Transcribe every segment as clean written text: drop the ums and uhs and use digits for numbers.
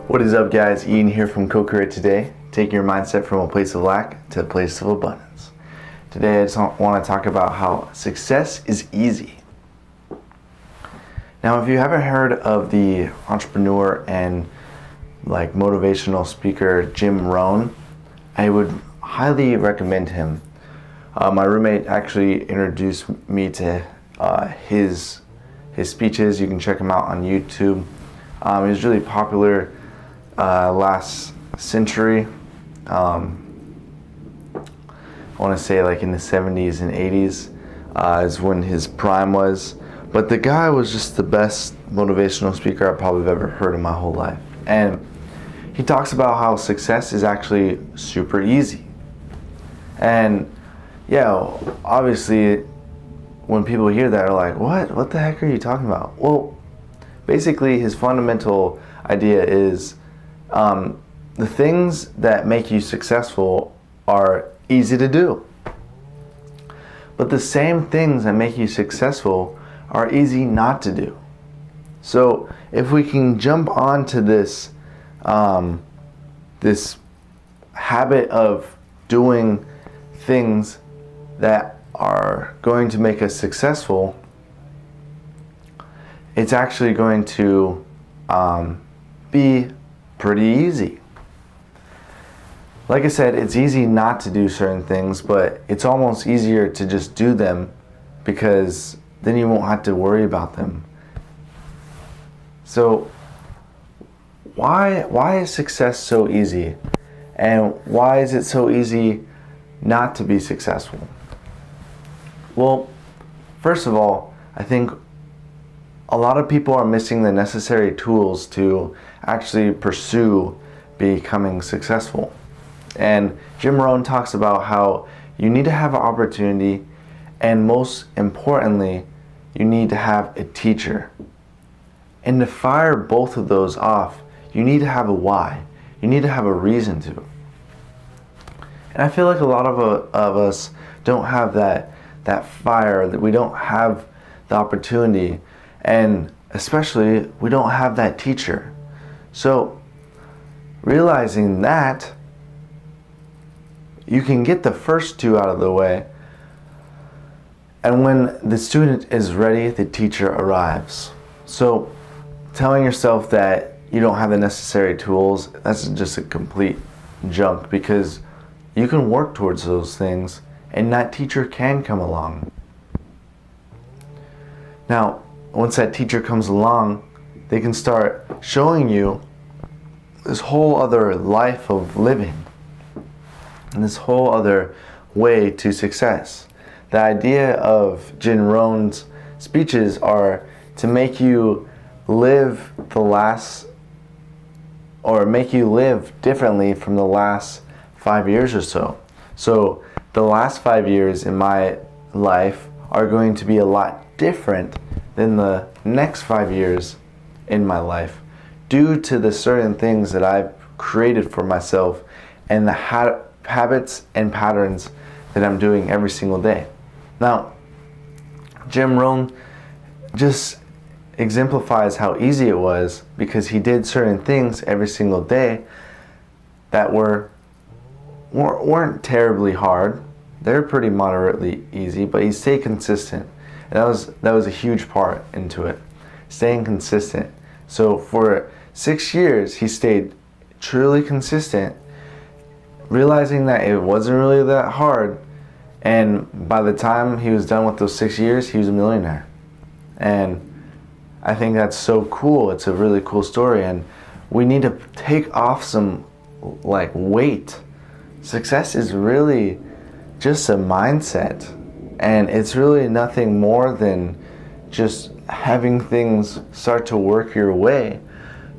What is up, guys? Ian here from Co-Create Today, taking your mindset from a place of lack to a place of abundance. Today I just want to talk about how success is easy. Now, if you haven't heard of the entrepreneur and motivational speaker Jim Rohn, I would highly recommend him. My roommate actually introduced me to his speeches. You can check him out on YouTube. He was really popular last century. I want to say in the 70s and 80s is when his prime was. But the guy was just the best motivational speaker I probably have ever heard in my whole life. And he talks about how success is actually super easy. And yeah, obviously when people hear that, are like, what the heck are you talking about? Well, basically his fundamental idea is the things that make you successful are easy to do. But the same things that make you successful are easy not to do. So if we can jump onto this this habit of doing things that are going to make us successful, it's actually going to be pretty easy. Like I said, it's easy not to do certain things, but it's almost easier to just do them because then you won't have to worry about them. So why is success so easy? And why is it so easy not to be successful? Well, first of all, I think a lot of people are missing the necessary tools to actually pursue becoming successful. And Jim Rohn talks about how you need to have an opportunity, and most importantly, you need to have a teacher. And to fire both of those off, you need to have a why. You need to have a reason to. And I feel like a lot of us don't have that fire, that we don't have the opportunity, and especially we don't have that teacher. So realizing that, you can get the first two out of the way, and when the student is ready, the teacher arrives. So telling yourself that you don't have the necessary tools, that's just a complete junk, because you can work towards those things and that teacher can come along. Now, once that teacher comes along, they can start showing you this whole other life of living and this whole other way to success. The idea of Jim Rohn's speeches are to make you live make you live differently from the last 5 years or so. So the last 5 years in my life are going to be a lot different than the next 5 years in my life, due to the certain things that I've created for myself and the habits and patterns that I'm doing every single day. Now, Jim Rohn just exemplifies how easy it was because he did certain things every single day that weren't terribly hard. They're pretty moderately easy, but he stayed consistent. And that was a huge part into it, staying consistent. So for 6 years, he stayed truly consistent, realizing that it wasn't really that hard. And by the time he was done with those 6 years, he was a millionaire. And I think that's so cool. It's a really cool story, and we need to take off some weight. Success is really just a mindset, and it's really nothing more than just having things start to work your way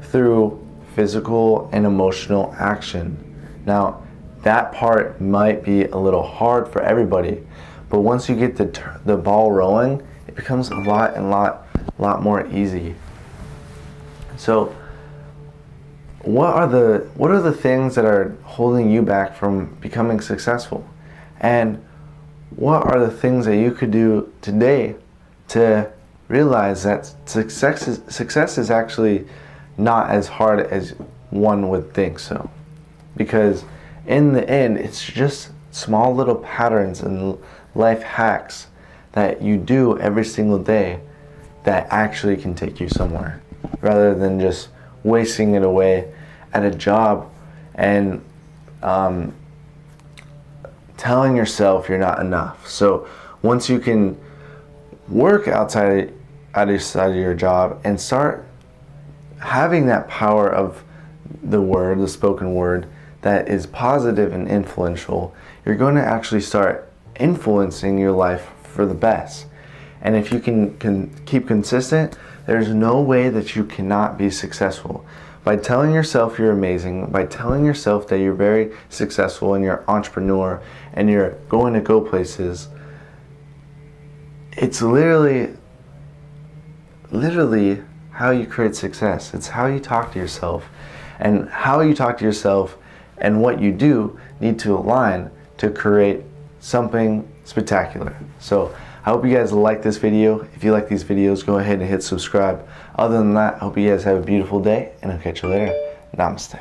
through physical and emotional action. Now, that part might be a little hard for everybody, but once you get the ball rolling, it becomes a lot more easy. So what are the things that are holding you back from becoming successful? And what are the things that you could do today to realize that success is actually not as hard as one would think so. Because in the end, it's just small little patterns and life hacks that you do every single day that actually can take you somewhere, rather than just wasting it away at a job and telling yourself you're not enough. So once you can work outside of your job and start having that power of the word, the spoken word, that is positive and influential, you're going to actually start influencing your life for the best. And if you can keep consistent, there's no way that you cannot be successful. By telling yourself you're amazing, by telling yourself that you're very successful and you're an entrepreneur and you're going to go places, it's literally how you create success. It's how you talk to yourself. And how you talk to yourself and what you do need to align to create something spectacular. So I hope you guys like this video. If you like these videos, go ahead and hit subscribe. Other than that, I hope you guys have a beautiful day, and I'll catch you later. Namaste.